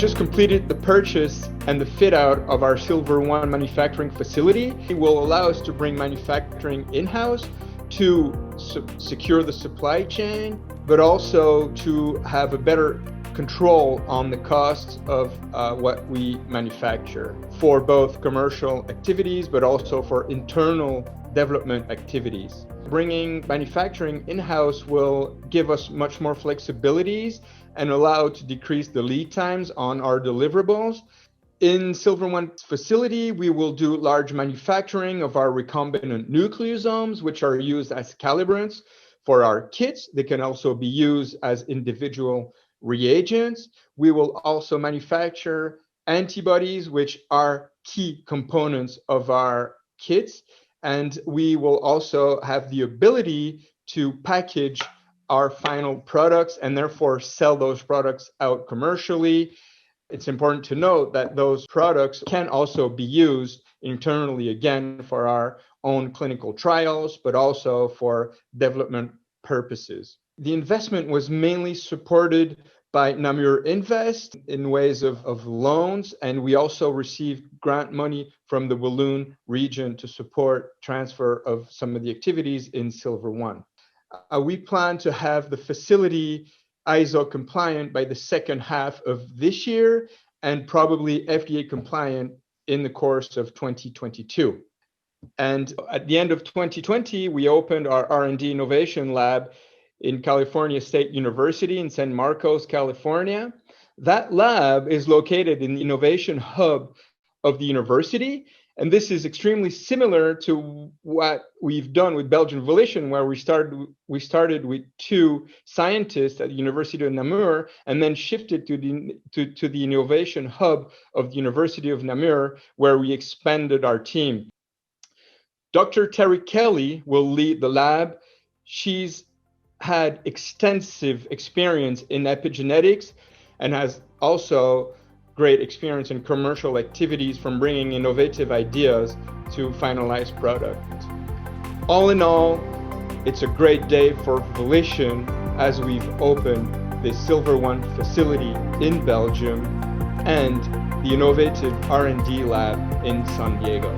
just completed the purchase and the fit out of our Silver One manufacturing facility. It will allow us to bring manufacturing in-house to secure the supply chain, but also to have a better control on the costs of what we manufacture for both commercial activities, but also for internal development activities. Bringing manufacturing in-house will give us much more flexibilities and allow to decrease the lead times on our deliverables. In Silver One's facility, we will do large manufacturing of our recombinant nucleosomes, which are used as calibrants for our kits. They can also be used as individual reagents. We will also manufacture antibodies, which are key components of our kits. And we will also have the ability to package our final products and therefore sell those products out commercially. It's important to note that those products can also be used internally, again, for our own clinical trials, but also for development purposes. The investment was mainly supported by Namur Invest in ways of loans, and we also received grant money from the Walloon region to support transfer of some of the activities in Silver One. We plan to have the facility ISO compliant by the second half of this year and probably FDA compliant in the course of 2022. And at the end of 2020, we opened our R&D innovation lab in California State University in San Marcos, California. That lab is located in the innovation hub of the university. And this is extremely similar to what we've done with Belgian Volition, where we started with 2 scientists at the University of Namur and then shifted to the innovation hub of the University of Namur, where we expanded our team. Dr. Terry Kelly will lead the lab. She's had extensive experience in epigenetics and has also great experience in commercial activities, from bringing innovative ideas to finalized products. All in all, it's a great day for Volition as we've opened the Silver One facility in Belgium and the innovative R&D lab in San Diego.